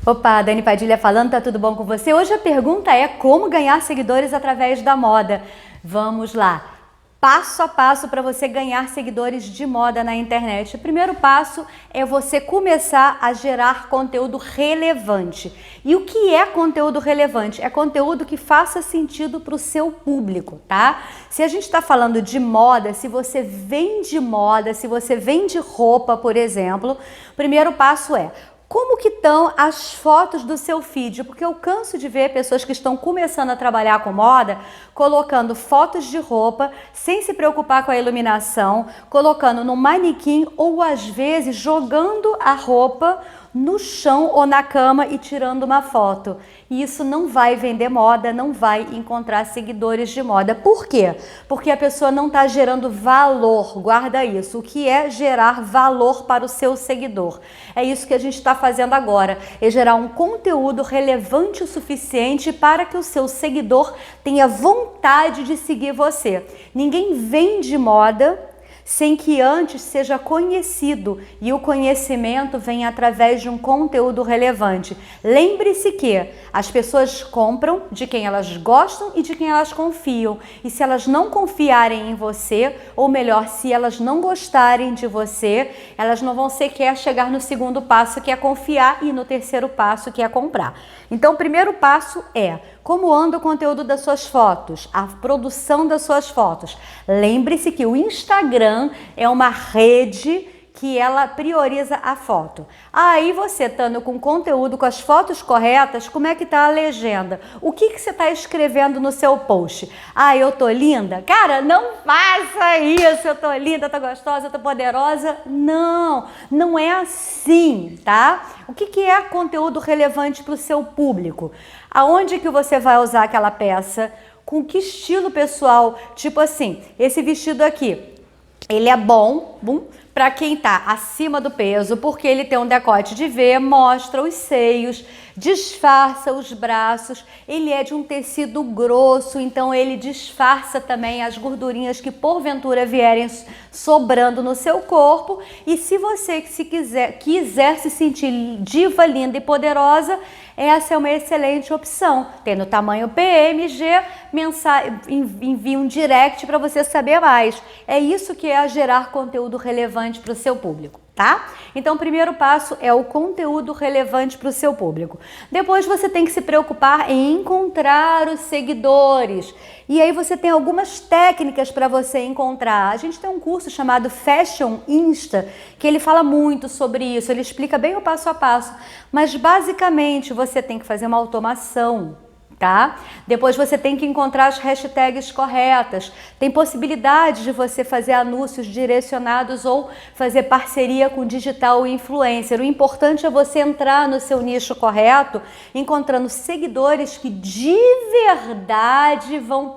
Opa, Dani Padilha falando, tá tudo bom com você? Hoje a pergunta é como ganhar seguidores através da moda. Vamos lá, passo a passo para você ganhar seguidores de moda na internet. O primeiro passo é você começar a gerar conteúdo relevante. E o que é conteúdo relevante? É conteúdo que faça sentido para o seu público, tá? Se a gente está falando de moda, se você vende moda, se você vende roupa, por exemplo, o primeiro passo é: como que estão as fotos do seu feed? Porque eu canso de ver pessoas que estão começando a trabalhar com moda, colocando fotos de roupa, sem se preocupar com a iluminação, colocando no manequim ou às vezes jogando a roupa no chão ou na cama e tirando uma foto. E isso não vai vender moda, não vai encontrar seguidores de moda. Por quê? Porque a pessoa não está gerando valor. Guarda isso. O que é gerar valor para o seu seguidor? É isso que a gente está fazendo agora. É gerar um conteúdo relevante o suficiente para que o seu seguidor tenha vontade de seguir você. Ninguém vende moda sem que antes seja conhecido, e o conhecimento vem através de um conteúdo relevante. Lembre-se que as pessoas compram de quem elas gostam e de quem elas confiam. E se elas não confiarem em você, ou melhor, se elas não gostarem de você, elas não vão sequer chegar no segundo passo, que é confiar, e no terceiro passo, que é comprar. Então, o primeiro passo é: como anda o conteúdo das suas fotos, a produção das suas fotos. Lembre-se que o Instagram é uma rede que ela prioriza a foto. Aí você estando com conteúdo, com as fotos corretas, como é que tá a legenda? O que você está escrevendo no seu post? Ah, eu tô linda? Cara, não faça isso, eu tô linda, tô gostosa, tô poderosa. Não, não é assim, tá? O que é conteúdo relevante para o seu público? Aonde que você vai usar aquela peça? Com que estilo pessoal? Tipo assim, esse vestido aqui, ele é bom para quem tá acima do peso, porque ele tem um decote de V, mostra os seios, disfarça os braços, ele é de um tecido grosso, então ele disfarça também as gordurinhas que porventura vierem sobrando no seu corpo. E se você quiser se sentir diva, linda e poderosa, essa é uma excelente opção. Tem no tamanho PMG, envie um direct para você saber mais. É isso que é gerar conteúdo relevante para o seu público, tá? Então, o primeiro passo é o conteúdo relevante para o seu público. Depois você tem que se preocupar em encontrar os seguidores. E aí você tem algumas técnicas para você encontrar. A gente tem um curso chamado Fashion Insta, que ele fala muito sobre isso, ele explica bem o passo a passo. Mas basicamente você tem que fazer uma automação, tá? Depois você tem que encontrar as hashtags corretas. Tem possibilidade de você fazer anúncios direcionados ou fazer parceria com digital influencer. O importante é você entrar no seu nicho correto, encontrando seguidores que de verdade vão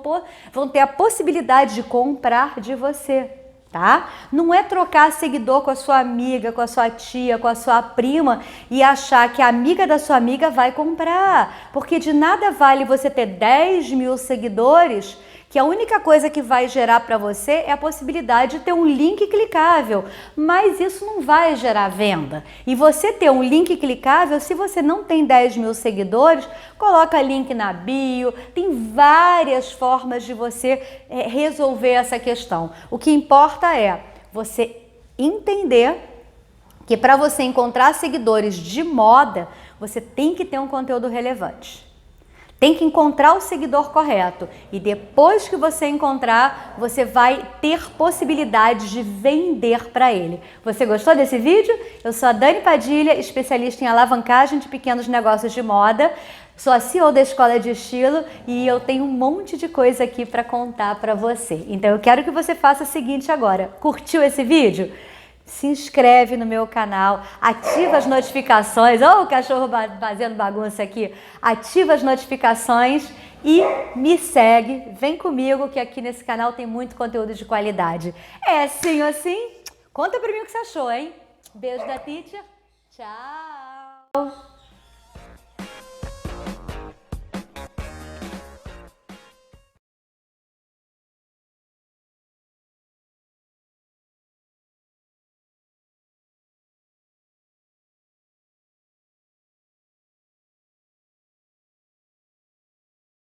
ter a possibilidade de comprar de você. Tá? Não é trocar seguidor com a sua amiga, com a sua tia, com a sua prima e achar que a amiga da sua amiga vai comprar, porque de nada vale você ter 10 mil seguidores, que a única coisa que vai gerar para você é a possibilidade de ter um link clicável, mas isso não vai gerar venda. E você ter um link clicável, se você não tem 10 mil seguidores, coloca link na bio, tem várias formas de você resolver essa questão. O que importa é você entender que para você encontrar seguidores de moda, você tem que ter um conteúdo relevante. Tem que encontrar o seguidor correto e depois que você encontrar, você vai ter possibilidade de vender para ele. Você gostou desse vídeo? Eu sou a Dani Padilha, especialista em alavancagem de pequenos negócios de moda. Sou a CEO da Escola de Estilo e eu tenho um monte de coisa aqui para contar para você. Então eu quero que você faça o seguinte agora. Curtiu esse vídeo? Se inscreve no meu canal, ativa as notificações. Ô, o cachorro fazendo bagunça aqui. Ativa as notificações e me segue. Vem comigo que aqui nesse canal tem muito conteúdo de qualidade. É sim ou assim? Conta pra mim o que você achou, hein? Beijo da teacher. Tchau.